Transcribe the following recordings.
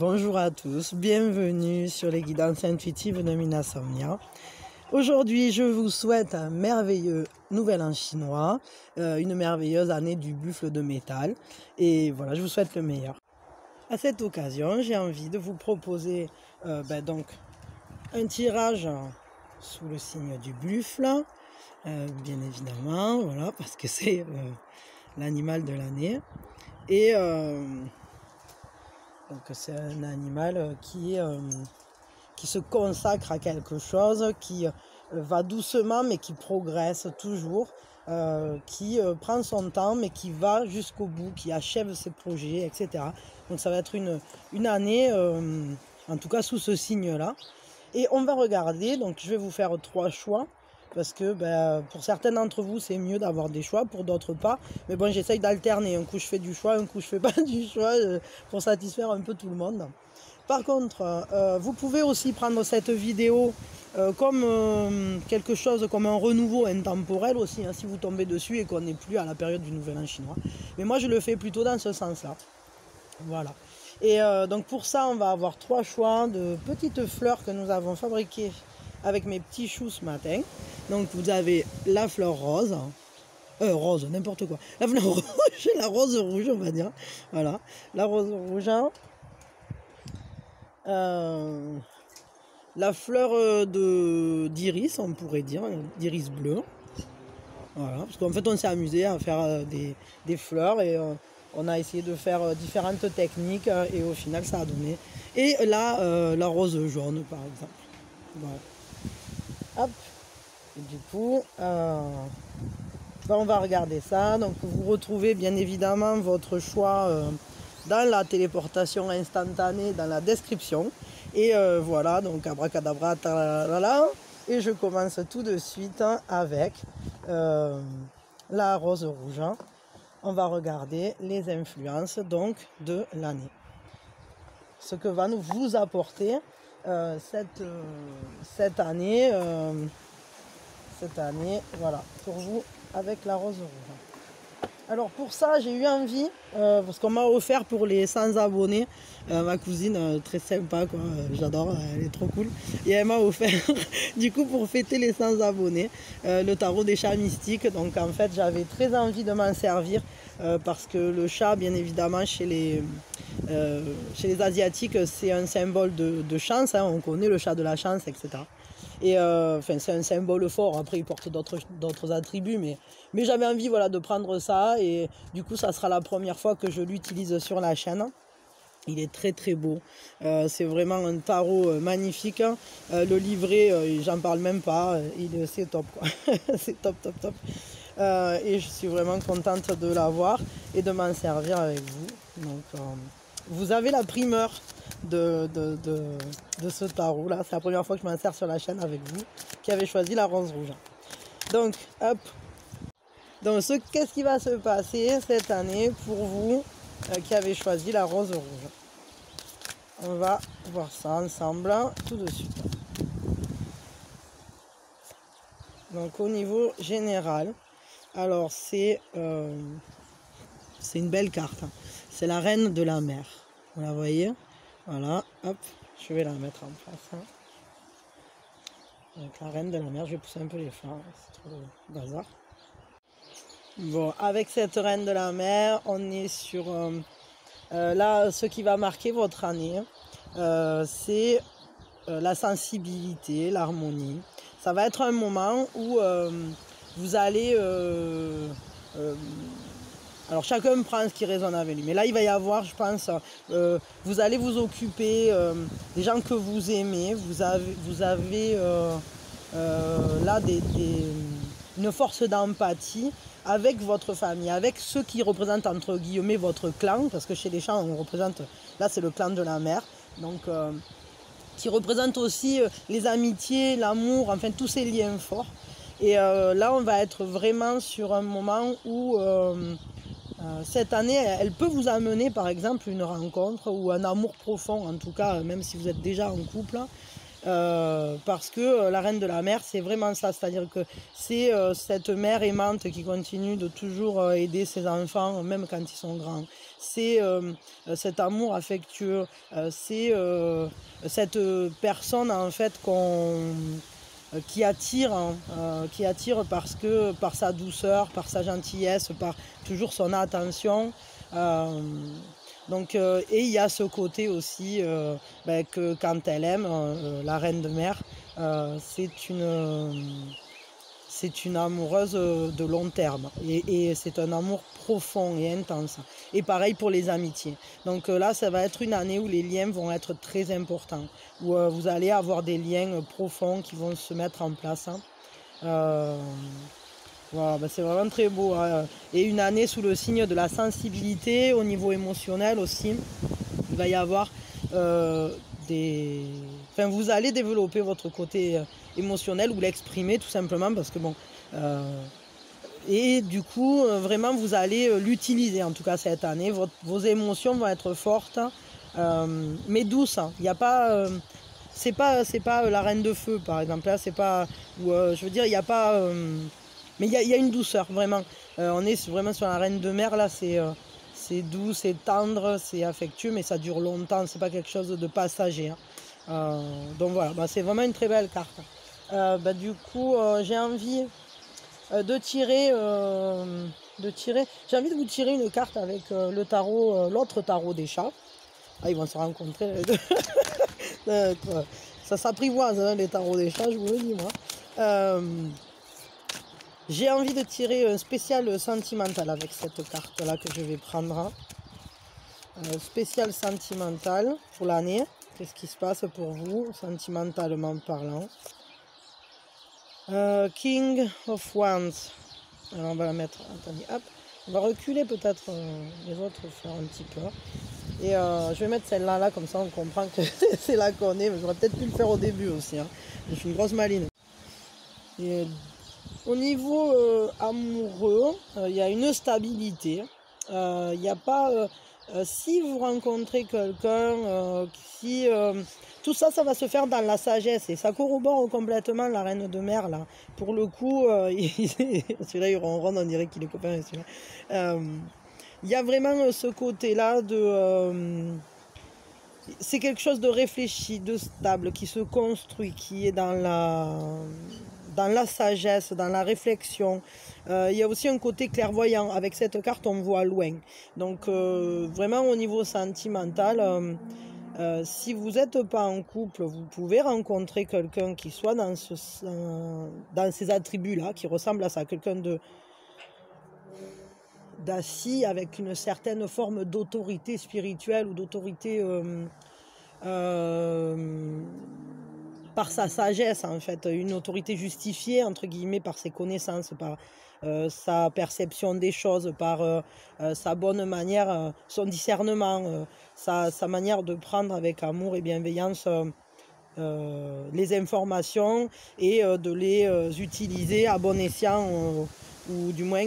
Bonjour à tous, bienvenue sur les guidances intuitives de Mina Somnia. Aujourd'hui, je vous souhaite un merveilleux nouvel an chinois, une merveilleuse année du buffle de métal. Et voilà, je vous souhaite le meilleur. À cette occasion, j'ai envie de vous proposer donc un tirage sous le signe du buffle, bien évidemment, voilà, parce que c'est l'animal de l'année. Et donc c'est un animal qui se consacre à quelque chose, qui va doucement mais qui progresse toujours, qui prend son temps mais qui va jusqu'au bout, qui achève ses projets, etc. Donc ça va être une année, en tout cas sous ce signe-là. Et on va regarder, donc je vais vous faire 3 choix. Parce que pour certains d'entre vous, c'est mieux d'avoir des choix, pour d'autres pas. Mais bon, j'essaye d'alterner. Un coup, je fais du choix, un coup, je fais pas du choix pour satisfaire un peu tout le monde. Par contre, vous pouvez aussi prendre cette vidéo comme quelque chose, comme un renouveau intemporel aussi, hein, si vous tombez dessus et qu'on n'est plus à la période du Nouvel An chinois. Mais moi, je le fais plutôt dans ce sens-là. Voilà. Et donc pour ça, on va avoir 3 choix de petites fleurs que nous avons fabriquées avec mes petits choux ce matin. Donc vous avez la fleur rose, rose, n'importe quoi. La fleur rouge, la rose rouge, on va dire. Voilà, la rose rouge. La fleur d'iris, on pourrait dire, d'iris bleu. Voilà, parce qu'en fait on s'est amusé à faire des fleurs et on a essayé de faire différentes techniques et au final ça a donné. Et là, la rose jaune par exemple. Voilà. Hop. Et du coup, on va regarder ça. Donc vous retrouvez bien évidemment votre choix dans la téléportation instantanée, dans la description. Et voilà, donc abracadabra, taralala. Et je commence tout de suite avec la rose rouge. On va regarder les influences donc de l'année. Ce que va nous vous apporter cette année, voilà, pour vous avec la rose rouge. Alors pour ça, j'ai eu envie, parce qu'on m'a offert pour les 100 abonnés, ma cousine, très sympa, quoi, j'adore, elle est trop cool. Et elle m'a offert, du coup, pour fêter les 100 abonnés, le tarot des chats mystiques. Donc en fait, j'avais très envie de m'en servir, parce que le chat, bien évidemment, chez les Asiatiques, c'est un symbole de chance, hein, on connaît le chat de la chance, etc. Et c'est un symbole fort, après il porte d'autres attributs, mais j'avais envie, voilà, de prendre ça, et du coup ça sera la première fois que je l'utilise sur la chaîne. Il est très très beau, c'est vraiment un tarot magnifique, le livret, j'en parle même pas, c'est top quoi. C'est top top top, et je suis vraiment contente de l'avoir et de m'en servir avec vous. Donc vous avez la primeur de ce tarot là, c'est la première fois que je m'en sers sur la chaîne avec vous qui avez choisi la rose rouge. Donc hop, donc qu'est-ce qui va se passer cette année pour vous qui avez choisi la rose rouge? On va voir ça ensemble tout de suite. Donc au niveau général, alors c'est une belle carte, c'est la reine de la mer, vous la voyez, voilà, hop, je vais la mettre en face. Donc la reine de la mer, je vais pousser un peu les fleurs, c'est trop de bazar. Bon, avec cette reine de la mer, on est sur là, ce qui va marquer votre année, c'est la sensibilité, l'harmonie. Ça va être un moment où vous allez alors chacun prend ce qui résonne avec lui, mais là il va y avoir, je pense, vous allez vous occuper des gens que vous aimez, vous avez là une force d'empathie avec votre famille, avec ceux qui représentent entre guillemets votre clan, parce que chez les chants on représente, là c'est le clan de la mer, donc qui représente aussi les amitiés, l'amour, enfin tous ces liens forts. Et là on va être vraiment sur un moment où cette année, elle peut vous amener par exemple une rencontre ou un amour profond, en tout cas, même si vous êtes déjà en couple, parce que la reine de la mer, c'est vraiment ça, c'est-à-dire que c'est cette mère aimante qui continue de toujours aider ses enfants, même quand ils sont grands. C'est cet amour affectueux, c'est cette personne en fait qui attire, hein, parce que par sa douceur, par sa gentillesse, par toujours son attention. Donc, et il y a ce côté aussi que quand elle aime, la reine de mer, c'est une amoureuse de long terme et c'est un amour profond et intense. Et pareil pour les amitiés. Donc là, ça va être une année où les liens vont être très importants, où vous allez avoir des liens profonds qui vont se mettre en place. Voilà, bah c'est vraiment très beau. Hein. Et une année sous le signe de la sensibilité au niveau émotionnel aussi. Il va y avoir Enfin, vous allez développer votre côté émotionnel ou l'exprimer tout simplement parce que bon... Et du coup, vraiment, vous allez l'utiliser en tout cas cette année. Vos émotions vont être fortes, mais douces. Hein. Il n'y a pas... c'est pas la reine de feu, par exemple. Là, c'est pas... je veux dire, il n'y a pas... mais il y a une douceur, vraiment. On est vraiment sur la reine de mer, là, c'est doux, c'est tendre, c'est affectueux, mais ça dure longtemps, c'est pas quelque chose de passager. Hein. Donc voilà, bah, c'est vraiment une très belle carte. Du coup, j'ai envie de tirer... J'ai envie de vous tirer une carte avec le tarot, l'autre tarot des chats. Ah, ils vont se rencontrer. Ça s'apprivoise, hein, les tarots des chats, je vous le dis, moi. J'ai envie de tirer un spécial sentimental avec cette carte-là que je vais prendre. Spécial sentimental pour l'année. Qu'est-ce qui se passe pour vous, sentimentalement parlant? King of Wands. Alors on va la mettre, attendez, hop. On va reculer peut-être les autres, faire un petit peu. Et je vais mettre celle-là, là, comme ça on comprend que c'est là qu'on est. Mais j'aurais peut-être pu le faire au début aussi. Hein. Je suis une grosse maline. Et, au niveau amoureux, il y a une stabilité. Il n'y a pas... si vous rencontrez quelqu'un, tout ça, ça va se faire dans la sagesse. Et ça corrobore complètement la reine de mer, là. Pour le coup, celui-là, il ronronne, on dirait qu'il est copain avec celui-là. Il y a vraiment ce côté-là de... c'est quelque chose de réfléchi, de stable, qui se construit, qui est dans la sagesse, dans la réflexion. Il y a aussi un côté clairvoyant. Avec cette carte, on voit loin. Donc, vraiment, au niveau sentimental, si vous n'êtes pas en couple, vous pouvez rencontrer quelqu'un qui soit dans ces attributs-là, qui ressemble à ça, quelqu'un d'assis avec une certaine forme d'autorité spirituelle ou d'autorité par sa sagesse, en fait, une autorité justifiée, entre guillemets, par ses connaissances, par sa perception des choses, par sa bonne manière, son discernement, sa manière de prendre avec amour et bienveillance les informations et de les utiliser à bon escient, ou du moins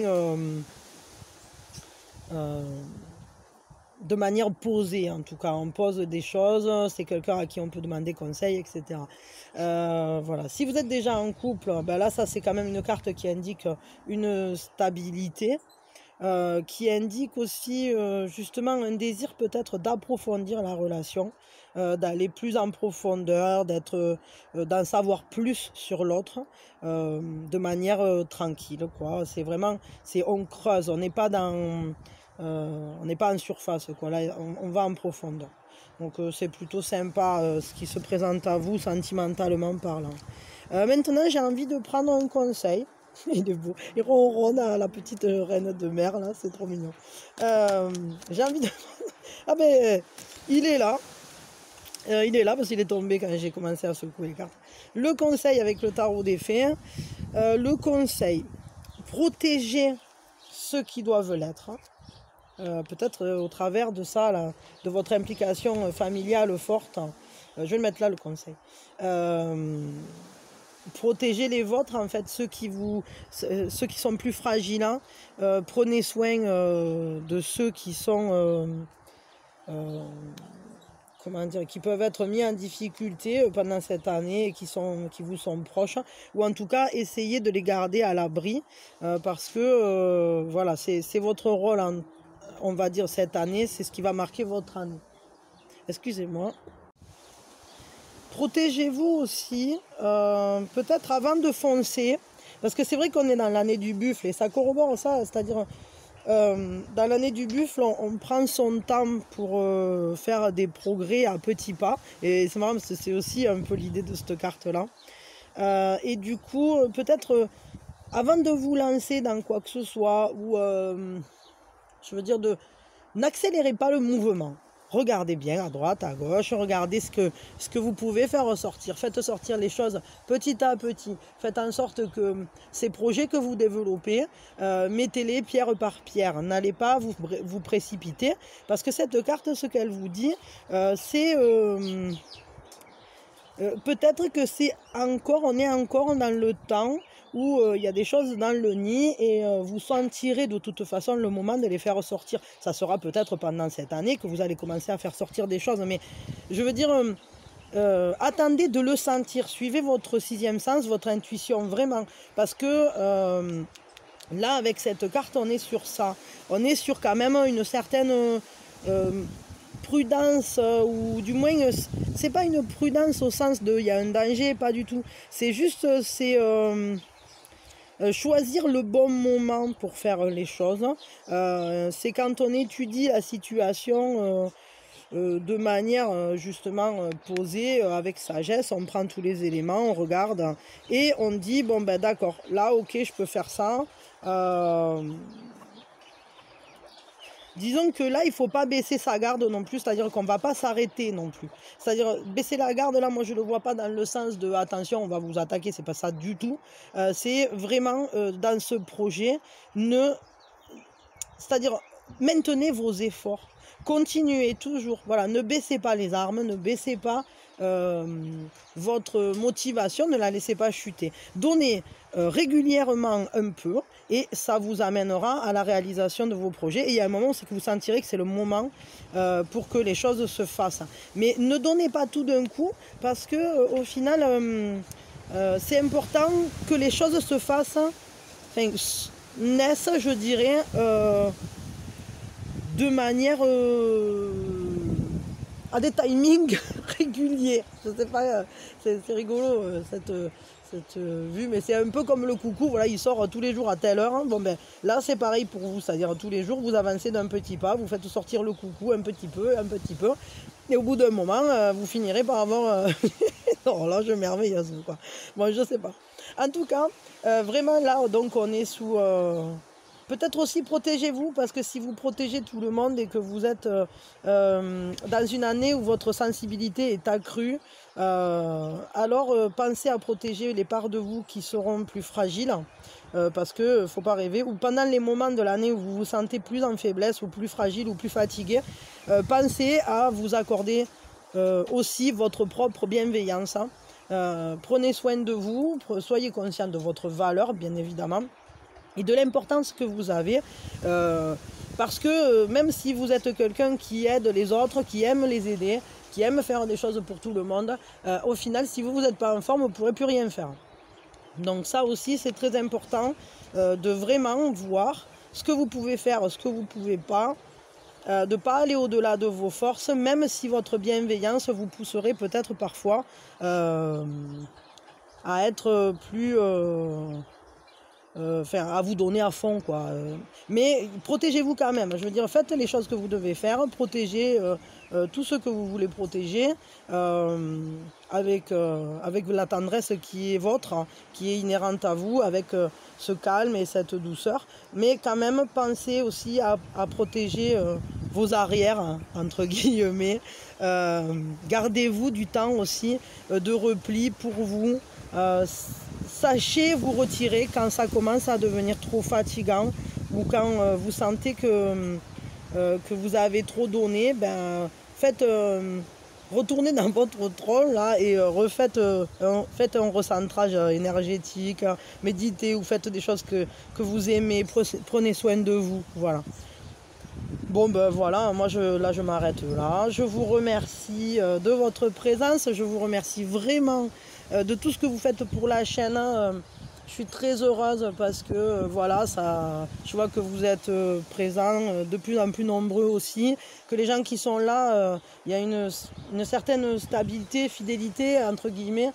de manière posée. En tout cas, on pose des choses, c'est quelqu'un à qui on peut demander conseil, etc. Voilà. Si vous êtes déjà en couple, ben là, ça c'est quand même une carte qui indique une stabilité, qui indique aussi justement un désir peut-être d'approfondir la relation, d'aller plus en profondeur, d'en savoir plus sur l'autre, de manière tranquille, quoi. C'est vraiment, on creuse, on n'est pas en surface, quoi. Là, on va en profondeur. Donc c'est plutôt sympa ce qui se présente à vous sentimentalement parlant. Maintenant, j'ai envie de prendre un conseil. Il est beau. Il ronronne à la petite reine de mer, là, c'est trop mignon. J'ai envie de... Ah ben, il est là. Il est là parce qu'il est tombé quand j'ai commencé à secouer les cartes. Le conseil avec le tarot des fées. Le conseil, protéger ceux qui doivent l'être. Peut-être au travers de ça, là, de votre implication familiale forte. Je vais le mettre là, le conseil. Protégez les vôtres, en fait, ceux qui sont plus fragiles. Hein. Prenez soin de ceux qui sont comment dire, qui peuvent être mis en difficulté pendant cette année et qui vous sont proches, ou en tout cas essayez de les garder à l'abri parce que voilà, c'est votre rôle, on va dire, cette année, c'est ce qui va marquer votre année. Excusez-moi. Protégez-vous aussi, peut-être avant de foncer, parce que c'est vrai qu'on est dans l'année du buffle et ça corrobore ça, c'est-à-dire dans l'année du buffle, on prend son temps pour faire des progrès à petits pas, et c'est marrant parce que c'est aussi un peu l'idée de cette carte-là. Et du coup, peut-être avant de vous lancer dans quoi que ce soit, ou je veux dire, n'accélérez pas le mouvement. Regardez bien à droite, à gauche, regardez ce que vous pouvez faire ressortir. Faites sortir les choses petit à petit. Faites en sorte que ces projets que vous développez, mettez-les pierre par pierre. N'allez pas vous précipiter, parce que cette carte, ce qu'elle vous dit, c'est... peut-être que on est encore dans le temps où il y a des choses dans le nid et vous sentirez de toute façon le moment de les faire sortir. Ça sera peut-être pendant cette année que vous allez commencer à faire sortir des choses, mais je veux dire, attendez de le sentir, suivez votre sixième sens, votre intuition, vraiment, parce que là, avec cette carte, on est sur ça. On est sur quand même une certaine... prudence, ou du moins c'est pas une prudence au sens de il y a un danger, pas du tout, c'est juste choisir le bon moment pour faire les choses, c'est quand on étudie la situation de manière justement posée, avec sagesse, on prend tous les éléments, on regarde et on dit bon ben d'accord, là ok je peux faire ça. Disons que là, il ne faut pas baisser sa garde non plus, c'est-à-dire qu'on ne va pas s'arrêter non plus. C'est-à-dire, baisser la garde, là, moi, je ne le vois pas dans le sens de « attention, on va vous attaquer », c'est pas ça du tout. C'est vraiment, dans ce projet, c'est-à-dire, maintenez vos efforts. Continuez toujours, voilà, ne baissez pas les armes, ne baissez pas votre motivation, ne la laissez pas chuter. Donnez régulièrement un peu et ça vous amènera à la réalisation de vos projets. Et il y a un moment, c'est que vous sentirez que c'est le moment pour que les choses se fassent. Mais ne donnez pas tout d'un coup, parce que au final, c'est important que les choses se fassent, enfin, naissent, je dirais, de manière à des timings réguliers. Je sais pas, c'est rigolo cette vue, mais c'est un peu comme le coucou, voilà, il sort tous les jours à telle heure. Hein. Bon ben là c'est pareil pour vous, c'est-à-dire tous les jours vous avancez d'un petit pas, vous faites sortir le coucou un petit peu, et au bout d'un moment vous finirez par avoir non là je merveilleuse quoi. Bon je sais pas. En tout cas, vraiment là donc on est sous peut-être aussi protégez-vous, parce que si vous protégez tout le monde et que vous êtes dans une année où votre sensibilité est accrue, alors pensez à protéger les parts de vous qui seront plus fragiles, parce que ne faut pas rêver, ou pendant les moments de l'année où vous vous sentez plus en faiblesse ou plus fragile ou plus fatigué, pensez à vous accorder aussi votre propre bienveillance. Prenez soin de vous, soyez conscient de votre valeur bien évidemment, et de l'importance que vous avez, parce que même si vous êtes quelqu'un qui aide les autres, qui aime les aider, qui aime faire des choses pour tout le monde, au final, si vous n'êtes pas en forme, vous ne pourrez plus rien faire. Donc ça aussi, c'est très important de vraiment voir ce que vous pouvez faire, ce que vous ne pouvez pas, de ne pas aller au-delà de vos forces, même si votre bienveillance vous pousserait peut-être parfois à être plus... à vous donner à fond quoi. Mais protégez-vous quand même, je veux dire, faites les choses que vous devez faire, protégez tout ce que vous voulez protéger avec la tendresse qui est vôtre, qui est inhérente à vous, avec ce calme et cette douceur, mais quand même pensez aussi à protéger vos arrières entre guillemets. Gardez-vous du temps aussi de repli pour vous. Sachez vous retirer quand ça commence à devenir trop fatigant, ou quand vous sentez que vous avez trop donné, ben, retournez dans votre trône là et faites un recentrage énergétique, méditez ou faites des choses que vous aimez, prenez soin de vous, voilà. Bon ben voilà, moi là je m'arrête là. Je vous remercie de votre présence. Je vous remercie vraiment de tout ce que vous faites pour la chaîne. Je suis très heureuse parce que voilà, je vois que vous êtes présents, de plus en plus nombreux aussi. Que les gens qui sont là, il y a une certaine stabilité, fidélité entre guillemets.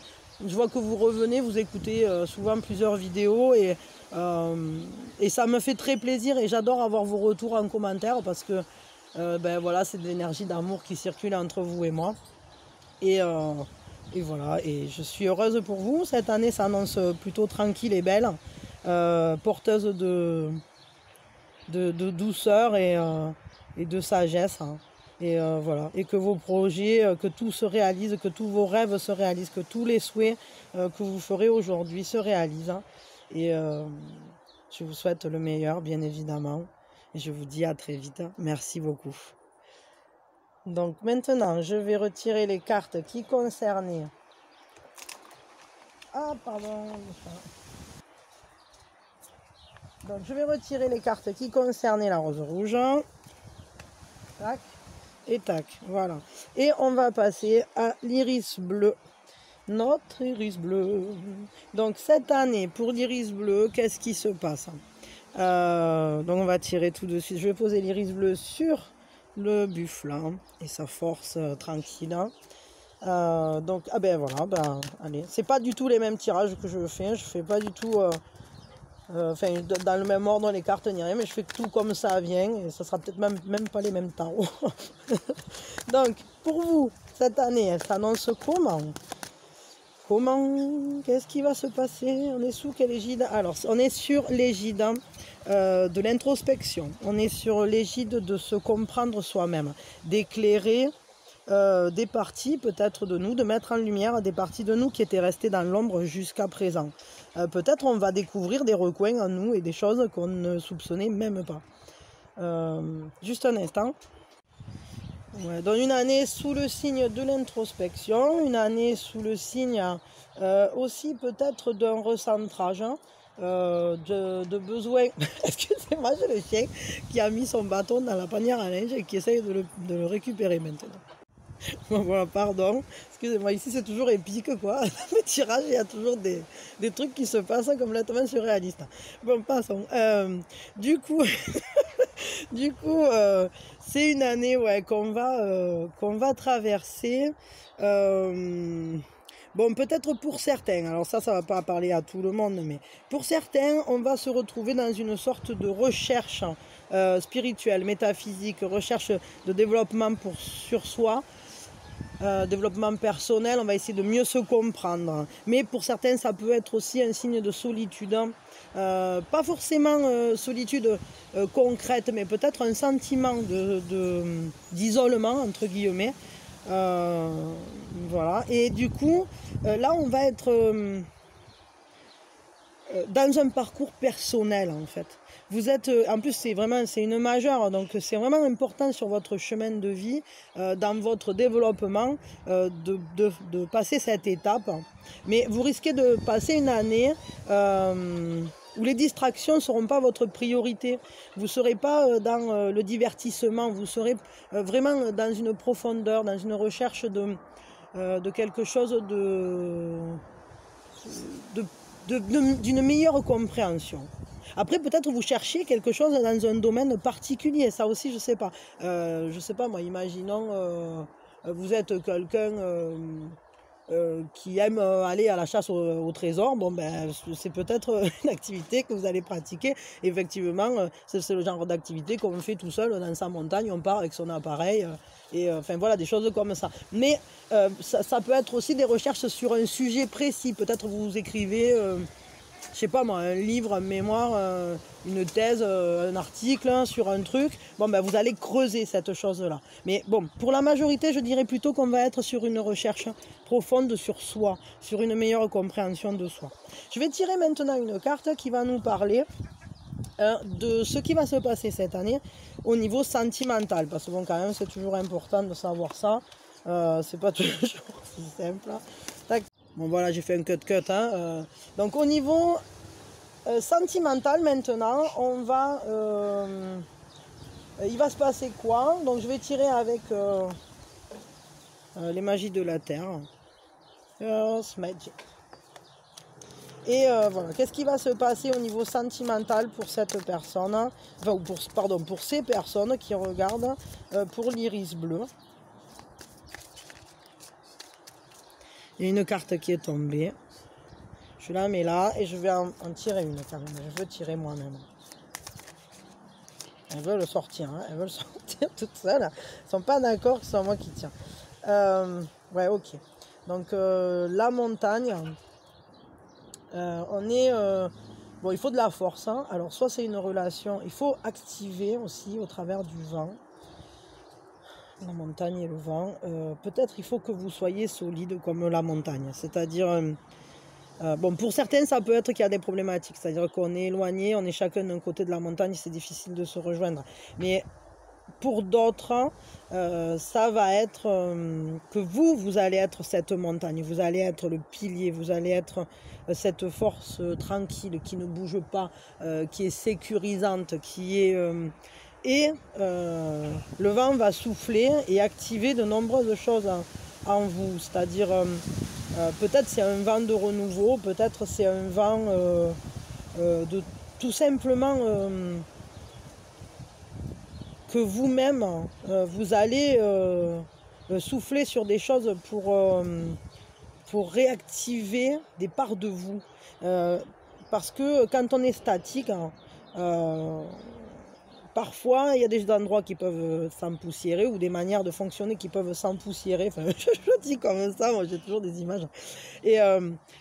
Je vois que vous revenez, vous écoutez souvent plusieurs vidéos et ça me fait très plaisir et j'adore avoir vos retours en commentaire parce que ben voilà, c'est de l'énergie d'amour qui circule entre vous et moi. Et voilà, et je suis heureuse pour vous. Cette année s'annonce plutôt tranquille et belle, porteuse de douceur et de sagesse. Hein. Et voilà, et que vos projets, que tout se réalise, que tous vos rêves se réalisent, que tous les souhaits que vous ferez aujourd'hui se réalisent. Hein. Et je vous souhaite le meilleur, bien évidemment. Et je vous dis à très vite. Merci beaucoup. Donc maintenant, je vais retirer les cartes qui concernaient... Ah, pardon. Donc je vais retirer les cartes qui concernaient la rose rouge. Tac. Et tac, voilà. Et on va passer à l'iris bleu. Notre iris bleu. Donc cette année, pour l'iris bleu, qu'est-ce qui se passe? Donc on va tirer tout de suite. Je vais poser l'iris bleu sur le buffle hein, et sa force tranquille. Donc ah ben voilà, ben allez, c'est pas du tout les mêmes tirages que je fais pas du tout dans le même ordre les cartes ni rien, mais je fais tout comme ça vient et ça sera peut-être même pas les mêmes tarots. Donc pour vous cette année, elle s'annonce comment? Qu'est-ce qui va se passer? On est sous quelle égide? Alors, on est sur l'égide de l'introspection. On est sur l'égide de se comprendre soi-même, d'éclairer des parties peut-être de nous, de mettre en lumière des parties de nous qui étaient restées dans l'ombre jusqu'à présent. Peut-être on va découvrir des recoins en nous et des choses qu'on ne soupçonnait même pas. Juste un instant. Ouais, donc une année sous le signe de l'introspection, une année sous le signe aussi peut-être d'un recentrage, hein, de besoin. Excusez-moi, j'ai le chien qui a mis son bâton dans la panière à linge et qui essaye de le récupérer maintenant. Voilà, pardon, excusez-moi, ici c'est toujours épique quoi, le tirage il y a toujours des trucs qui se passent complètement surréalistes. Bon, passons. Du coup, c'est une année ouais, qu'on va traverser. Bon, peut-être pour certains, alors ça va pas parler à tout le monde, mais pour certains, on va se retrouver dans une sorte de recherche spirituelle, métaphysique, recherche de développement sur soi. Développement personnel, on va essayer de mieux se comprendre. Mais pour certains, ça peut être aussi un signe de solitude. Pas forcément solitude concrète, mais peut-être un sentiment d'isolement, entre guillemets. Voilà. Et du coup, là, on va être dans un parcours personnel, en fait. Vous êtes, en plus c'est une majeure, donc c'est vraiment important sur votre chemin de vie, dans votre développement, de passer cette étape. Mais vous risquez de passer une année où les distractions ne seront pas votre priorité. Vous ne serez pas dans le divertissement, vous serez vraiment dans une profondeur, dans une recherche de quelque chose d'une meilleure compréhension. Après, peut-être vous cherchez quelque chose dans un domaine particulier, ça aussi, je sais pas. Je sais pas, moi, imaginons, vous êtes quelqu'un qui aime aller à la chasse au trésor. Bon, ben, c'est peut-être une activité que vous allez pratiquer. Effectivement, c'est le genre d'activité qu'on fait tout seul dans sa montagne, on part avec son appareil, et enfin voilà, des choses comme ça. Mais ça peut être aussi des recherches sur un sujet précis. Peut-être vous écrivez... je sais pas moi, un livre, un mémoire, une thèse, un article hein, sur un truc, bon ben vous allez creuser cette chose-là. Mais bon, pour la majorité, je dirais plutôt qu'on va être sur une recherche profonde sur soi, sur une meilleure compréhension de soi. Je vais tirer maintenant une carte qui va nous parler de ce qui va se passer cette année au niveau sentimental, parce que bon quand même c'est toujours important de savoir ça, c'est pas toujours si simple. Tac. Bon voilà, j'ai fait un cut. Hein. Donc au niveau sentimental maintenant, on va il va se passer quoi? Donc je vais tirer avec les magies de la Terre. Earth Magic. Et voilà, qu'est-ce qui va se passer au niveau sentimental pour cette personne, enfin, pour ces personnes qui regardent pour l'iris bleu. Il y a une carte qui est tombée. Je la mets là et je vais en tirer une quand même. Je veux tirer moi-même. Elles veulent sortir, hein. Elles veulent sortir toutes seules. Elles ne sont pas d'accord que ce soit moi qui tiens. Ouais, ok. Donc la montagne, on est... bon, il faut de la force. Hein. Alors soit c'est une relation, il faut activer aussi au travers du vent. La montagne et le vent. Peut-être il faut que vous soyez solide comme la montagne. C'est-à-dire... bon, pour certains, ça peut être qu'il y a des problématiques. C'est-à-dire qu'on est éloigné, on est chacun d'un côté de la montagne, c'est difficile de se rejoindre. Mais pour d'autres, ça va être que vous allez être cette montagne, vous allez être le pilier, vous allez être cette force tranquille qui ne bouge pas, qui est sécurisante, qui est... et le vent va souffler et activer de nombreuses choses en vous. C'est-à-dire, peut-être c'est un vent de renouveau, peut-être c'est un vent de tout simplement... que vous-même, vous allez souffler sur des choses pour réactiver des parts de vous. Parce que quand on est statique, parfois il y a des endroits qui peuvent s'empoussiérer ou des manières de fonctionner qui peuvent s'empoussiérer. Enfin, je dis comme ça, moi j'ai toujours des images. Et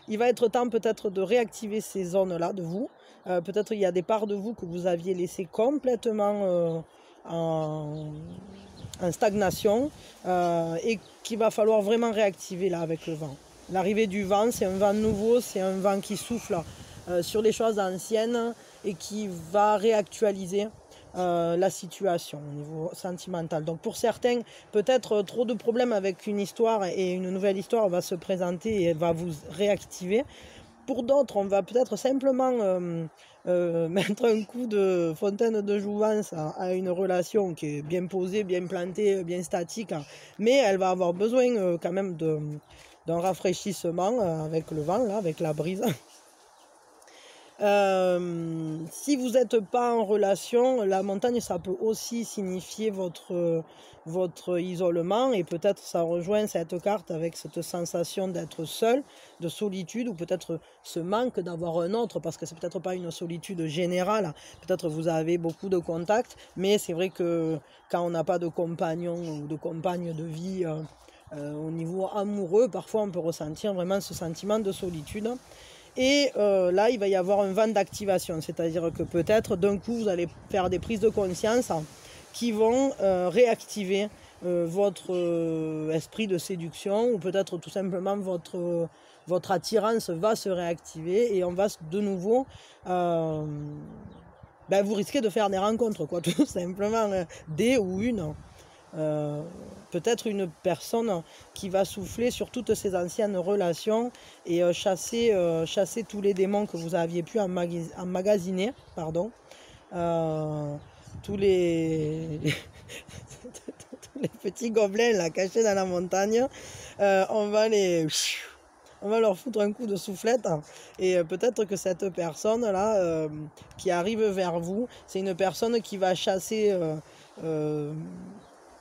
il va être temps peut-être de réactiver ces zones-là de vous. Peut-être il y a des parts de vous que vous aviez laissées complètement... en stagnation et qu'il va falloir vraiment réactiver là avec le vent. L'arrivée du vent, c'est un vent nouveau, c'est un vent qui souffle sur les choses anciennes et qui va réactualiser la situation au niveau sentimental. Donc pour certains, peut-être trop de problèmes avec une histoire et une nouvelle histoire va se présenter et va vous réactiver. Pour d'autres, on va peut-être simplement mettre un coup de fontaine de jouvence à une relation qui est bien posée, bien plantée, bien statique, mais elle va avoir besoin quand même d'un rafraîchissement avec le vent, là, avec la brise. Si vous n'êtes pas en relation, la montagne, ça peut aussi signifier votre isolement et peut-être ça rejoint cette carte avec cette sensation d'être seul, de solitude ou peut-être ce manque d'avoir un autre parce que c'est peut-être pas une solitude générale, peut-être vous avez beaucoup de contacts, mais c'est vrai que quand on n'a pas de compagnon ou de compagne de vie au niveau amoureux, parfois on peut ressentir vraiment ce sentiment de solitude. Et là, il va y avoir un vent d'activation, c'est-à-dire que peut-être d'un coup, vous allez faire des prises de conscience qui vont réactiver votre esprit de séduction ou peut-être tout simplement votre attirance va se réactiver et on va de nouveau... vous risquez de faire des rencontres, quoi, tout simplement, des ou une. Peut-être une personne qui va souffler sur toutes ces anciennes relations et chasser tous les démons que vous aviez pu emmagasiner, pardon, tous les tous les petits gobelins là, cachés dans la montagne, on va leur foutre un coup de soufflette et peut-être que cette personne là qui arrive vers vous, c'est une personne qui va chasser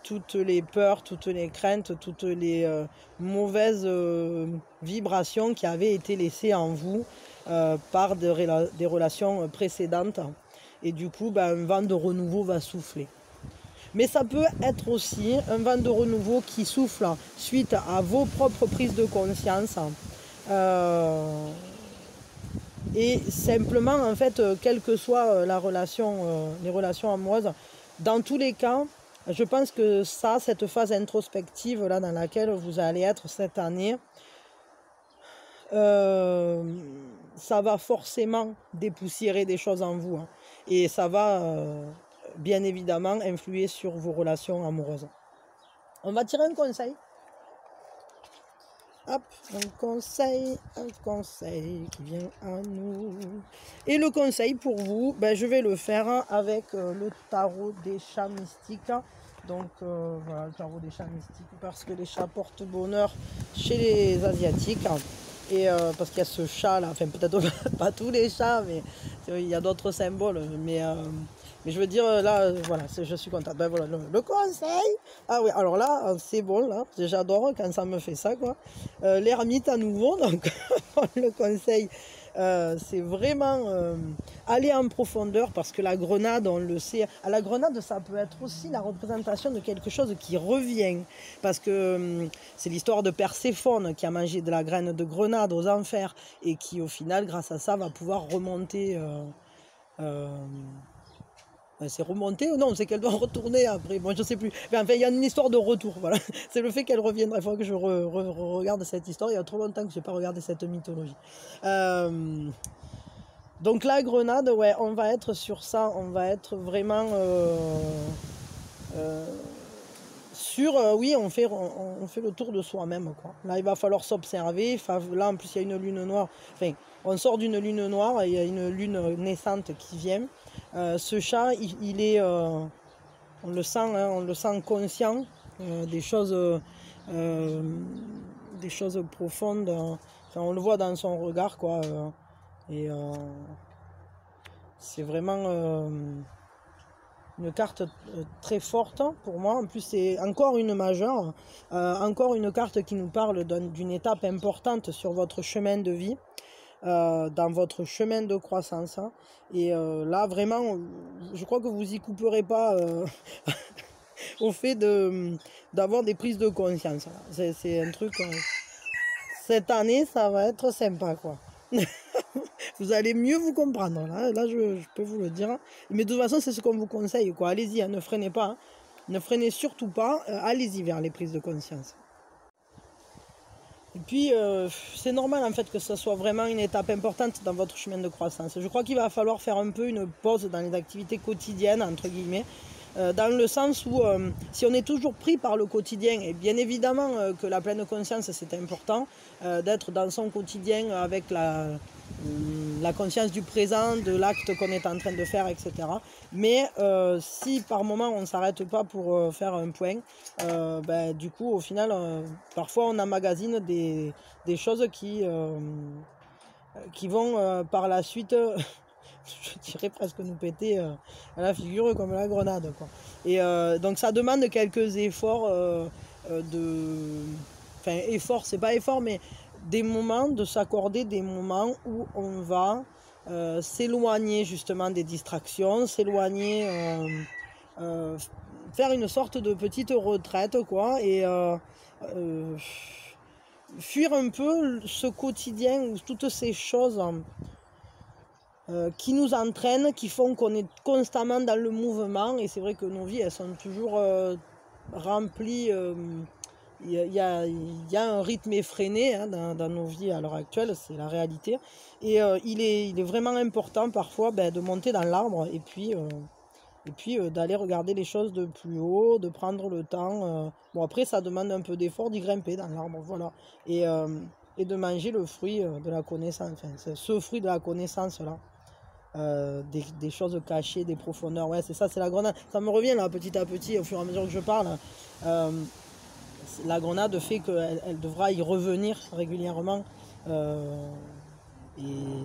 toutes les peurs, toutes les craintes, toutes les mauvaises vibrations qui avaient été laissées en vous par des relations précédentes. Et du coup, un vent de renouveau va souffler. Mais ça peut être aussi un vent de renouveau qui souffle suite à vos propres prises de conscience. Et simplement, en fait, quelle que soit la relation, les relations amoureuses, dans tous les cas, je pense que cette phase introspective là dans laquelle vous allez être cette année, ça va forcément dépoussiérer des choses en vous. Hein. Et ça va bien évidemment influer sur vos relations amoureuses. On va tirer un conseil. hop, un conseil qui vient à nous. Et le conseil pour vous, ben, je vais le faire avec le tarot des chats mystiques. Donc voilà, le tarot des chats mystiques, parce que les chats portent bonheur chez les Asiatiques. Et parce qu'il y a ce chat là, enfin peut-être pas tous les chats, mais il y a d'autres symboles. Mais je veux dire, là, voilà, je suis contente. Ben voilà, le conseil. Ah oui, alors là, c'est bon, là, j'adore quand ça me fait ça, quoi. L'ermite à nouveau, donc le conseil, c'est vraiment aller en profondeur, parce que la grenade, on le sait, à la grenade, ça peut être aussi la représentation de quelque chose qui revient, parce que c'est l'histoire de Perséphone qui a mangé de la graine de grenade aux enfers, et qui, au final, grâce à ça, va pouvoir remonter... c'est remonté ou non, c'est qu'elle doit retourner après, bon je sais plus, mais enfin il y a une histoire de retour, voilà, c'est le fait qu'elle reviendra. Il faut que je regarde cette histoire, il y a trop longtemps que je n'ai pas regardé cette mythologie. Donc la grenade, ouais, on va être sur ça, on va être vraiment sur, oui, on fait le tour de soi-même, quoi. Là il va falloir s'observer, là en plus il y a une lune noire, enfin on sort d'une lune noire, il y a une lune naissante qui vient. Ce chat, il est, on le sent, hein, on le sent conscient des choses profondes. Enfin, on le voit dans son regard, quoi. Et c'est vraiment une carte très forte pour moi. En plus, c'est encore une majeure, encore une carte qui nous parle d'une étape importante sur votre chemin de vie. Dans votre chemin de croissance, hein. Et là vraiment je crois que vous y couperez pas au fait d'avoir des prises de conscience. C'est un truc cette année ça va être sympa, quoi. Vous allez mieux vous comprendre, là je peux vous le dire, mais de toute façon c'est ce qu'on vous conseille, quoi. Allez-y, hein, ne freinez pas, hein. Ne freinez surtout pas, allez-y vers les prises de conscience. Et puis, c'est normal en fait que ce soit vraiment une étape importante dans votre chemin de croissance. Je crois qu'il va falloir faire un peu une pause dans les activités quotidiennes, entre guillemets, dans le sens où si on est toujours pris par le quotidien, et bien évidemment que la pleine conscience c'est important, d'être dans son quotidien avec la conscience du présent, de l'acte qu'on est en train de faire, etc. Mais si par moment on ne s'arrête pas pour faire un point, ben, du coup au final parfois on emmagasine des choses qui vont par la suite je dirais presque nous péter à la figure comme la grenade, quoi. Et donc ça demande quelques efforts enfin efforts, c'est pas effort, mais des moments, de s'accorder des moments où on va s'éloigner justement des distractions, s'éloigner, faire une sorte de petite retraite, quoi, et fuir un peu ce quotidien où toutes ces choses qui nous entraînent, qui font qu'on est constamment dans le mouvement. Et c'est vrai que nos vies, elles sont toujours remplies. Il y a un rythme effréné, hein, dans nos vies à l'heure actuelle, c'est la réalité. Et il est vraiment important parfois de monter dans l'arbre et puis d'aller regarder les choses de plus haut, de prendre le temps. Bon, après, ça demande un peu d'effort d'y grimper dans l'arbre, voilà. Et de manger le fruit de la connaissance, enfin, ce fruit de la connaissance là. Des choses cachées, des profondeurs, ouais, c'est ça, c'est la grenade. Ça me revient là petit à petit au fur et à mesure que je parle. La grenade fait qu'elle devra y revenir régulièrement. Et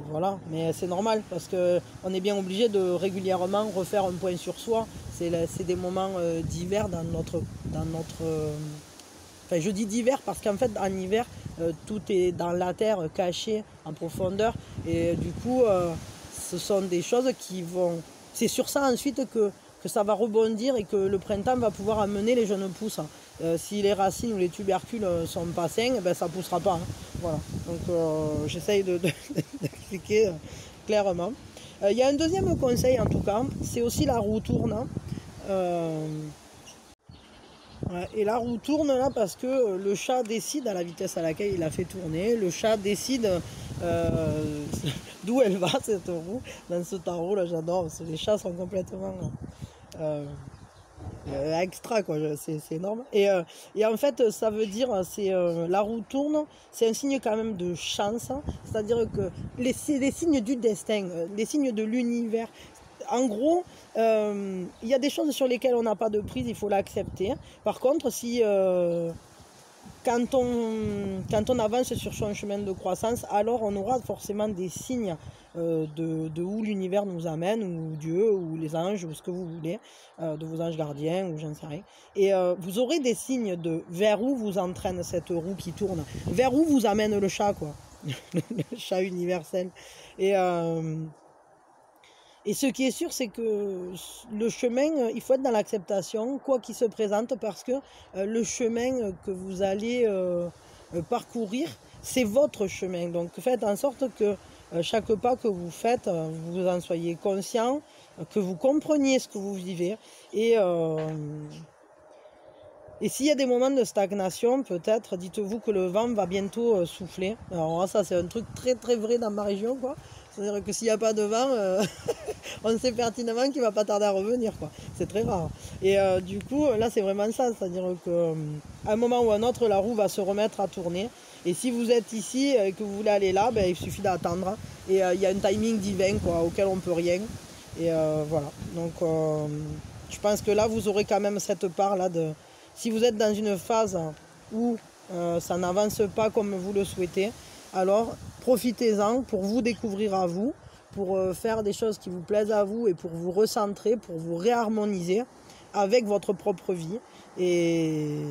voilà, mais c'est normal parce qu'on est bien obligé de régulièrement refaire un point sur soi. C'est des moments divers dans notre enfin, je dis divers parce qu'en fait en hiver tout est dans la terre, caché en profondeur, et du coup ce sont des choses qui vont... C'est sur ça ensuite que ça va rebondir et que le printemps va pouvoir amener les jeunes pousses. Si les racines ou les tubercules sont pas sains, ben, ça ne poussera pas, hein. Voilà. Donc j'essaye d'expliquer clairement. Il y a un deuxième conseil en tout cas, c'est aussi la roue tourne. Ouais, et la roue tourne là parce que le chat décide à la vitesse à laquelle il a fait tourner. Le chat décide d'où elle va, cette roue. Dans ce tarot là, j'adore parce que les chats sont complètement extra, quoi, c'est énorme. Et en fait, ça veut dire, c'est la roue tourne, c'est un signe quand même de chance, hein. C'est-à-dire que c'est les signes du destin, les signes de l'univers. En gros, il y a des choses sur lesquelles on n'a pas de prise, il faut l'accepter. Par contre, si quand on avance sur son chemin de croissance, alors on aura forcément des signes de où l'univers nous amène, ou Dieu, ou les anges, ou ce que vous voulez, de vos anges gardiens, ou j'en sais rien. Et vous aurez des signes de vers où vous entraîne cette roue qui tourne, vers où vous amène le chat, quoi. Le chat universel. Et ce qui est sûr, c'est que le chemin, il faut être dans l'acceptation, quoi qu'il se présente, parce que le chemin que vous allez parcourir, c'est votre chemin. Donc faites en sorte que chaque pas que vous faites, vous en soyez conscient, que vous compreniez ce que vous vivez. Et s'il y a des moments de stagnation, peut-être, dites-vous que le vent va bientôt souffler. Alors ça, c'est un truc très très vrai dans ma région, quoi. C'est-à-dire que s'il n'y a pas de vent, on sait pertinemment qu'il ne va pas tarder à revenir, quoi. C'est très rare. Et du coup, là, c'est vraiment ça. C'est-à-dire qu'à un moment ou à un autre, la roue va se remettre à tourner. Et si vous êtes ici et que vous voulez aller là, ben, il suffit d'attendre. Et il y a un timing divin, quoi, auquel on ne peut rien. Et voilà. Donc, je pense que là, vous aurez quand même cette part-là de... Si vous êtes dans une phase où ça n'avance pas comme vous le souhaitez, alors profitez-en pour vous découvrir à vous, pour faire des choses qui vous plaisent à vous et pour vous recentrer, pour vous réharmoniser avec votre propre vie. Et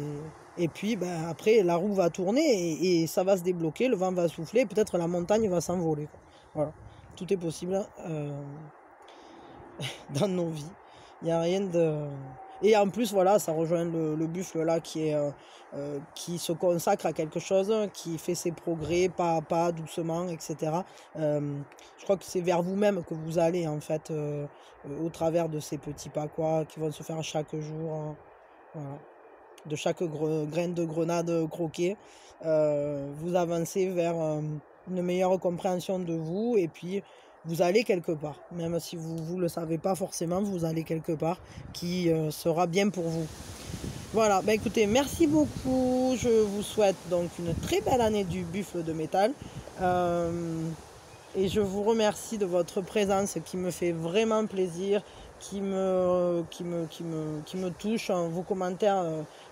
puis ben, après, la roue va tourner et ça va se débloquer, le vent va souffler, peut-être la montagne va s'envoler. Voilà, tout est possible dans nos vies. Il n'y a rien de... Et en plus, voilà, ça rejoint le buffle là qui se consacre à quelque chose, qui fait ses progrès pas à pas, doucement, etc. Je crois que c'est vers vous-même que vous allez, en fait, au travers de ces petits pas, quoi, qui vont se faire chaque jour. Voilà. De chaque grain de grenade croquée, vous avancez vers une meilleure compréhension de vous, et puis vous allez quelque part, même si vous ne le savez pas forcément, vous allez quelque part qui sera bien pour vous. Voilà, bah écoutez, merci beaucoup, je vous souhaite donc une très belle année du buffle de métal, et je vous remercie de votre présence qui me fait vraiment plaisir, qui me touche, hein. Vos commentaires,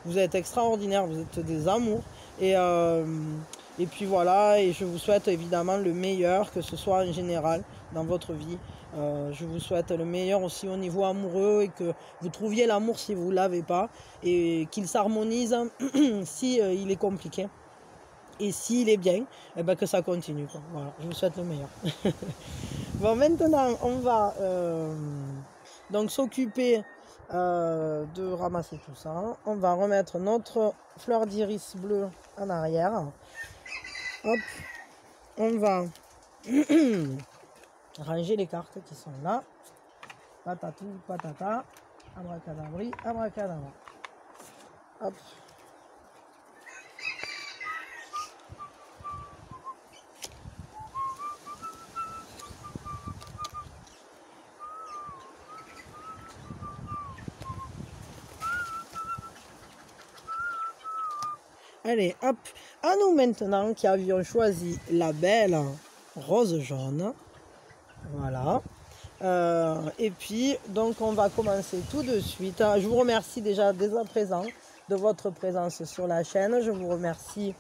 vous êtes extraordinaires, vous êtes des amours, et puis voilà, et je vous souhaite évidemment le meilleur, que ce soit en général dans votre vie. Je vous souhaite le meilleur aussi au niveau amoureux, et que vous trouviez l'amour si vous ne l'avez pas, et qu'il s'harmonise si il est compliqué. Et s'il est bien, eh ben que ça continue, quoi. Voilà, je vous souhaite le meilleur. Bon, maintenant, on va donc s'occuper de ramasser tout ça. On va remettre notre fleur d'iris bleue en arrière. Hop, on va ranger les cartes qui sont là. Patatou, patata, abracadabri, abracadabra. Hop. Allez, hop, à nous maintenant qui avions choisi la belle rose jaune. Voilà. Et puis, donc on va commencer tout de suite. Je vous remercie déjà dès à présent de votre présence sur la chaîne. Je vous remercie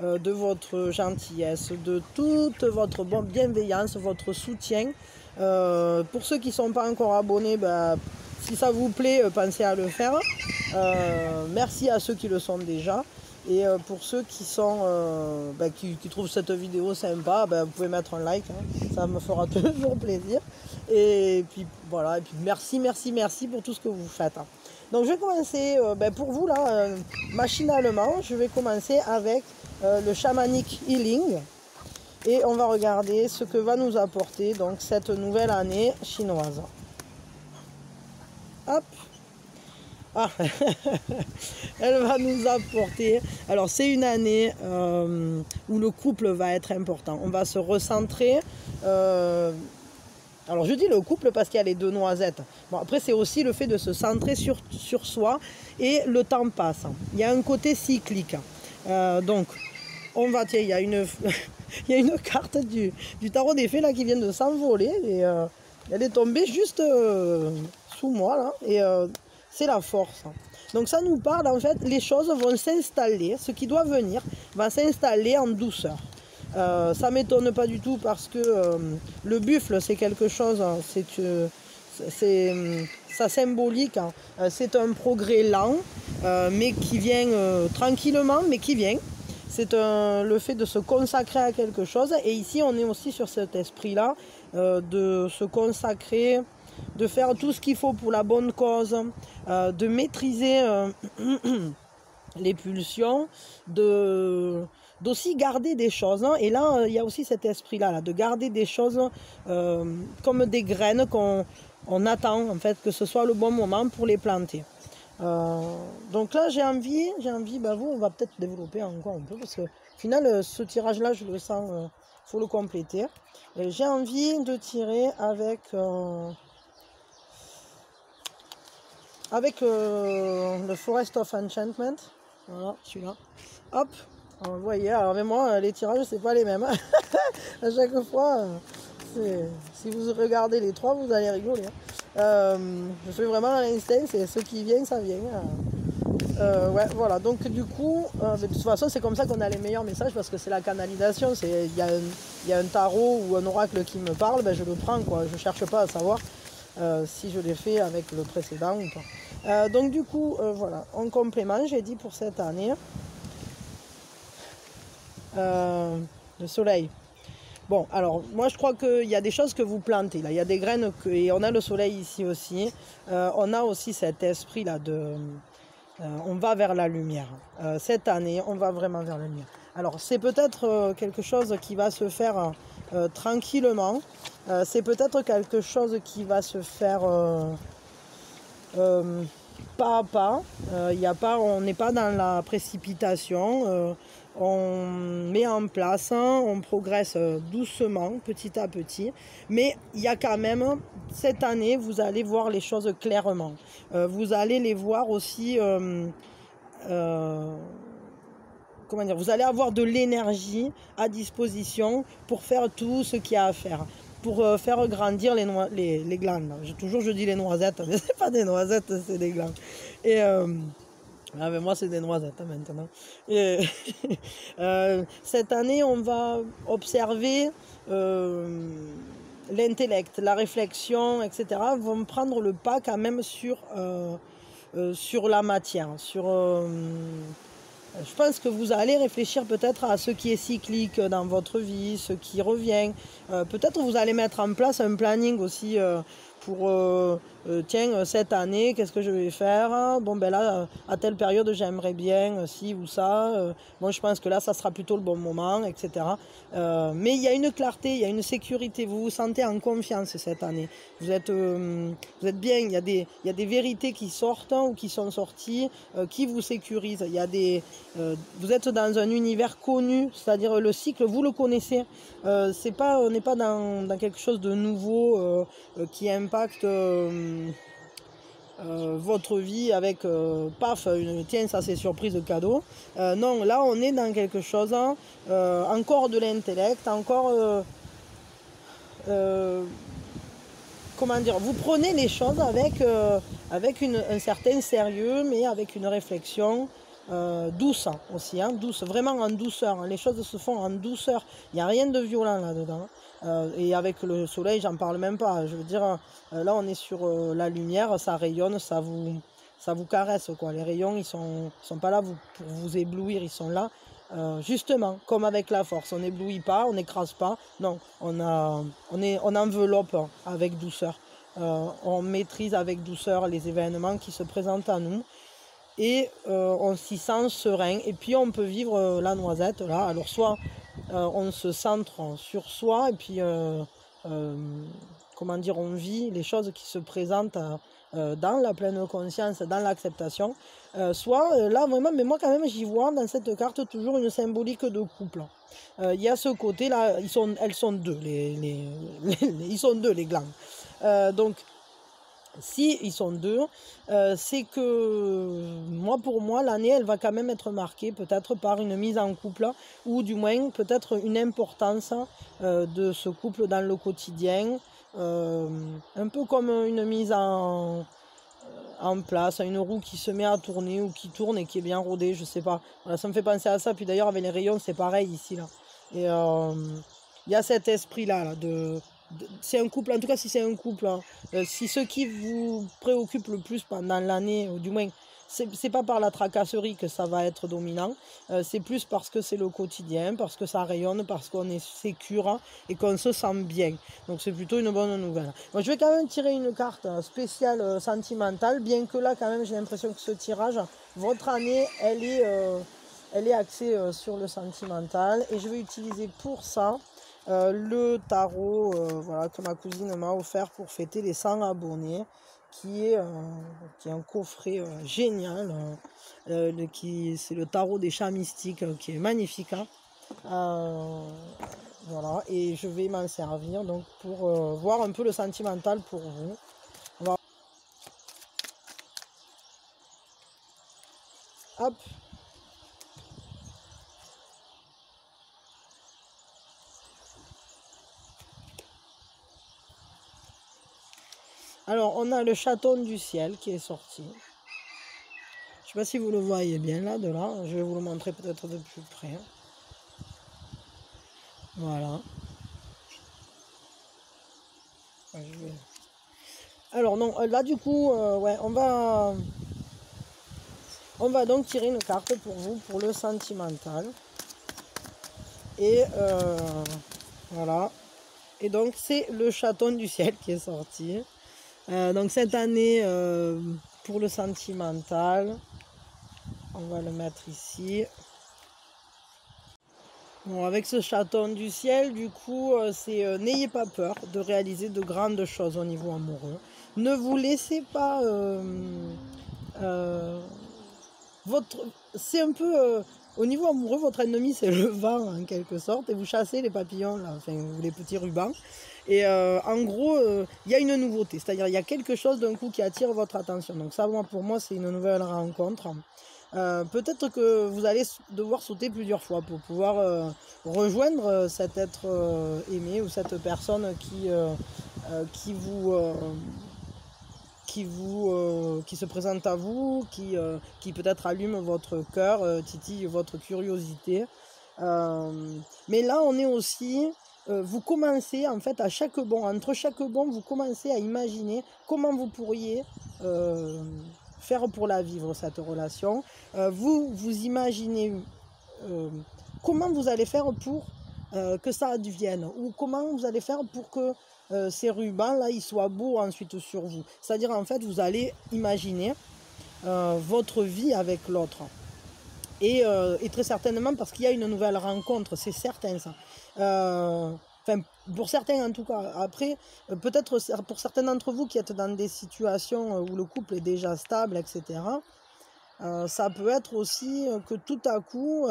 de votre gentillesse, de toute votre bonne bienveillance, votre soutien. Pour ceux qui ne sont pas encore abonnés, ben, si ça vous plaît, pensez à le faire. Merci à ceux qui le sont déjà. Et pour ceux qui sont qui trouvent cette vidéo sympa, vous pouvez mettre un like, hein, ça me fera toujours plaisir. Et puis voilà, et puis merci pour tout ce que vous faites. Hein. Donc je vais commencer pour vous là, machinalement, je vais commencer avec le Shamanic Healing. Et on va regarder ce que va nous apporter donc cette nouvelle année chinoise. Hop. Ah, elle va nous apporter... Alors, c'est une année où le couple va être important. On va se recentrer Alors je dis le couple parce qu'il y a les deux noisettes. Bon, après c'est aussi le fait de se centrer sur soi et le temps passe. Il y a un côté cyclique. Donc on va, tiens, il y a une, il y a une carte du tarot des fées là qui vient de s'envoler et elle est tombée juste sous moi là et c'est la force. Donc ça nous parle en fait, les choses vont s'installer, ce qui doit venir va s'installer en douceur. Ça m'étonne pas du tout parce que le buffle c'est quelque chose, ça symbolique, hein. C'est un progrès lent mais qui vient tranquillement mais qui vient. C'est le fait de se consacrer à quelque chose et ici on est aussi sur cet esprit là de se consacrer, de faire tout ce qu'il faut pour la bonne cause, de maîtriser les pulsions, d'aussi garder des choses. Et là, il y a aussi cet esprit-là, de garder des choses comme des graines qu'on attend, en fait, que ce soit le bon moment pour les planter. Donc là, j'ai envie, vous, on va peut-être développer encore un peu, parce que au final, ce tirage-là, je le sens, faut le compléter. Et j'ai envie de tirer avec le Forest of Enchantment. Voilà, celui-là. Hop, alors, vous voyez, alors avec moi, les tirages, c'est pas les mêmes. À chaque fois, si vous regardez les trois, vous allez rigoler. Je fais vraiment à l'instinct, c'est ce qui vient, ça vient. Ouais, voilà, donc du coup, de toute façon, c'est comme ça qu'on a les meilleurs messages parce que c'est la canalisation. Il y a un tarot ou un oracle qui me parle, ben, je le prends, quoi. Je cherche pas à savoir si je l'ai fait avec le précédent ou pas. Donc du coup, voilà, en complément, j'ai dit pour cette année, le soleil. Bon, alors moi je crois qu'il y a des choses que vous plantez là, il y a des graines et on a le soleil ici aussi. On a aussi cet esprit là on va vers la lumière. Cette année, on va vraiment vers la lumière. Alors c'est peut-être quelque chose qui va se faire tranquillement. C'est peut-être quelque chose qui va se faire pas à pas. On n'est pas dans la précipitation. On met en place, on progresse doucement, petit à petit. Mais il y a quand même, cette année, vous allez voir les choses clairement. Vous allez les voir aussi, comment dire, vous allez avoir de l'énergie à disposition pour faire tout ce qu'il y a à faire. Pour faire grandir les glandes. Je dis les noisettes, mais c'est pas des noisettes, c'est des glandes. Et mais moi c'est des noisettes maintenant. Et cette année on va observer l'intellect, la réflexion, etc. vont prendre le pas quand même sur la matière, je pense que vous allez réfléchir peut-être à ce qui est cyclique dans votre vie, ce qui revient. Peut-être vous allez mettre en place un planning aussi pour, tiens, cette année, qu'est-ce que je vais faire? Bon, ben là, à telle période, j'aimerais bien ci ou ça. Bon, je pense que là, ça sera plutôt le bon moment, etc. Mais il y a une clarté, il y a une sécurité. Vous vous sentez en confiance cette année. Vous êtes bien. Il y a des vérités qui sortent ou qui sont sorties, qui vous sécurisent. Vous êtes dans un univers connu, c'est-à-dire le cycle, vous le connaissez. On n'est pas dans quelque chose de nouveau qui impacte votre vie avec paf, tiens, ça c'est surprise de cadeau. Non, là on est dans quelque chose, encore de l'intellect, encore comment dire, vous prenez les choses avec un certain sérieux, mais avec une réflexion douce aussi, douce, vraiment en douceur. Les choses se font en douceur. Il n'y a rien de violent là-dedans. Et avec le soleil, j'en parle même pas. Je veux dire, là on est sur la lumière, ça rayonne, ça vous caresse, quoi. Les rayons, ils sont pas là pour vous éblouir, ils sont là. Justement, comme avec la force, on n'éblouit pas, on n'écrase pas, non, on enveloppe avec douceur, on maîtrise avec douceur les événements qui se présentent à nous et on s'y sent serein et puis on peut vivre la noisette là. Alors soit on se centre sur soi et puis comment dire, on vit les choses qui se présentent dans la pleine conscience, dans l'acceptation, soit là vraiment, mais moi quand même j'y vois dans cette carte toujours une symbolique de couple. Il y a ce côté là, elles sont deux, ils sont deux les glands. Donc si ils sont deux, c'est que pour moi, l'année, elle va quand même être marquée peut-être par une mise en couple, ou du moins peut-être une importance de ce couple dans le quotidien, un peu comme une mise en place, une roue qui se met à tourner ou qui tourne et qui est bien rodée, je sais pas. Voilà, ça me fait penser à ça. Puis d'ailleurs, avec les rayons, c'est pareil ici, là. Et il y a cet esprit-là, là, c'est un couple, en tout cas si c'est un couple, hein, si ce qui vous préoccupe le plus pendant l'année, ou du moins, c'est pas par la tracasserie que ça va être dominant, c'est plus parce que c'est le quotidien, parce que ça rayonne, parce qu'on est sécure et qu'on se sent bien. Donc c'est plutôt une bonne nouvelle. Moi, je vais quand même tirer une carte spéciale sentimentale, bien que là quand même j'ai l'impression que ce tirage, votre année, elle est axée sur le sentimental, et je vais utiliser pour ça le tarot voilà, que ma cousine m'a offert pour fêter les 100 abonnés, qui est un coffret génial, c'est le tarot des chats mystiques, qui est magnifique, hein. Voilà, et je vais m'en servir donc pour voir un peu le sentimental pour vous. Hop. Alors, on a le chaton du ciel qui est sorti. Je ne sais pas si vous le voyez bien là, de là. Je vais vous le montrer peut-être de plus près. Voilà. Alors, non, là du coup, ouais, on va donc tirer une carte pour vous, pour le sentimental. Et voilà. Et donc, c'est le chaton du ciel qui est sorti. Donc cette année, pour le sentimental, on va le mettre ici. Bon, avec ce chaton du ciel, du coup, c'est n'ayez pas peur de réaliser de grandes choses au niveau amoureux. Ne vous laissez pas... c'est un peu... au niveau amoureux, votre ennemi, c'est le vent, en quelque sorte, et vous chassez les papillons, là, enfin, les petits rubans. Et en gros, il y a une nouveauté, c'est-à-dire il y a quelque chose d'un coup qui attire votre attention. Donc ça, pour moi, c'est une nouvelle rencontre. Peut-être que vous allez devoir sauter plusieurs fois pour pouvoir rejoindre cet être aimé, ou cette personne qui se présente à vous, qui peut-être allume votre cœur, titille votre curiosité. Mais là, on est aussi... vous commencez, en fait, entre chaque bond, vous commencez à imaginer comment vous pourriez faire pour la vivre, cette relation. Vous imaginez comment vous allez faire pour que ça advienne, ou comment vous allez faire pour que ces rubans-là, ils soient beaux ensuite sur vous. C'est-à-dire, en fait, vous allez imaginer votre vie avec l'autre. Et très certainement parce qu'il y a une nouvelle rencontre, c'est certain ça. Enfin, pour certains en tout cas. Après, peut-être pour certains d'entre vous qui êtes dans des situations où le couple est déjà stable, etc., ça peut être aussi que tout à coup,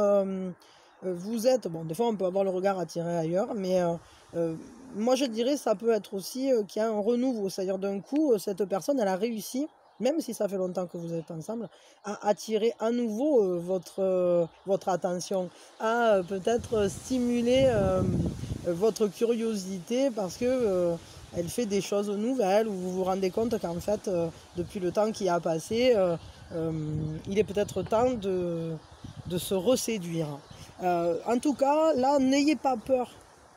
vous êtes... Bon, des fois on peut avoir le regard attiré ailleurs, mais moi je dirais ça peut être aussi qu'il y a un renouveau. C'est-à-dire d'un coup, cette personne, elle a réussi, même si ça fait longtemps que vous êtes ensemble, à attirer à nouveau votre attention, à peut-être stimuler votre curiosité, parce que elle fait des choses nouvelles, où vous vous rendez compte qu'en fait, depuis le temps qui a passé, il est peut-être temps de se reséduire. En tout cas, là, n'ayez pas peur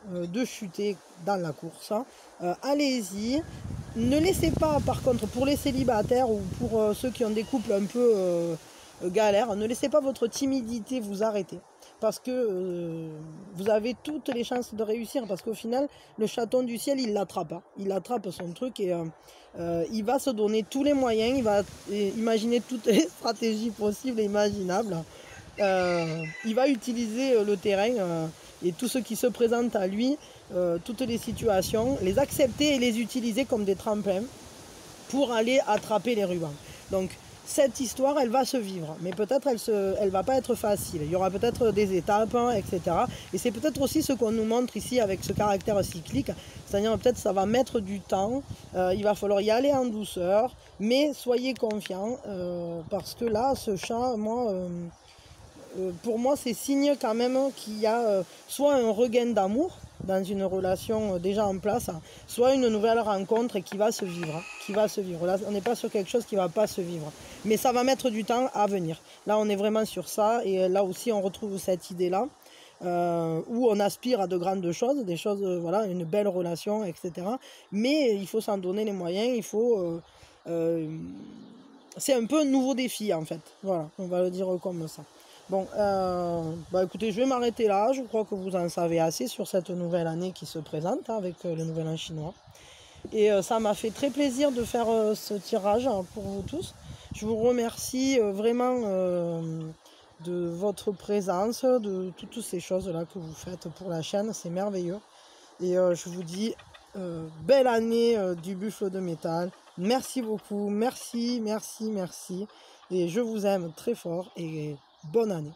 de chuter dans la course. Allez-y. Ne laissez pas, par contre, pour les célibataires ou pour ceux qui ont des couples un peu galères, ne laissez pas votre timidité vous arrêter. Parce que vous avez toutes les chances de réussir. Parce qu'au final, le chaton du ciel, il l'attrape. Hein. Il attrape son truc et il va se donner tous les moyens. Il va imaginer toutes les stratégies possibles et imaginables. Il va utiliser le terrain et tout ce qui se présente à lui, toutes les situations, les accepter et les utiliser comme des tremplins. pour aller attraper les rubans. Donc cette histoire, elle va se vivre, mais peut-être elle va pas être facile. Il y aura peut-être des étapes, hein, etc. Et c'est peut-être aussi ce qu'on nous montre ici avec ce caractère cyclique, c'est-à-dire peut-être ça va mettre du temps, il va falloir y aller en douceur, mais soyez confiants, parce que là, ce chat, moi, pour moi, c'est signe quand même qu'il y a soit un regain d'amour dans une relation déjà en place, soit une nouvelle rencontre qui va se vivre. Qui va se vivre. Là, on n'est pas sur quelque chose qui ne va pas se vivre. Mais ça va mettre du temps à venir. Là, on est vraiment sur ça. Et là aussi, on retrouve cette idée-là, où on aspire à de grandes choses, des choses, voilà, une belle relation, etc. Mais il faut s'en donner les moyens. Il faut... c'est un peu un nouveau défi, en fait. Voilà, on va le dire comme ça. Bon, bah écoutez, je vais m'arrêter là. Je crois que vous en savez assez sur cette nouvelle année qui se présente, hein, avec le nouvel an chinois. Et ça m'a fait très plaisir de faire ce tirage pour vous tous. Je vous remercie vraiment de votre présence, de toutes ces choses-là que vous faites pour la chaîne. C'est merveilleux. Et je vous dis belle année du buffle de métal. Merci beaucoup. Merci, merci, merci. Et je vous aime très fort et bonne année.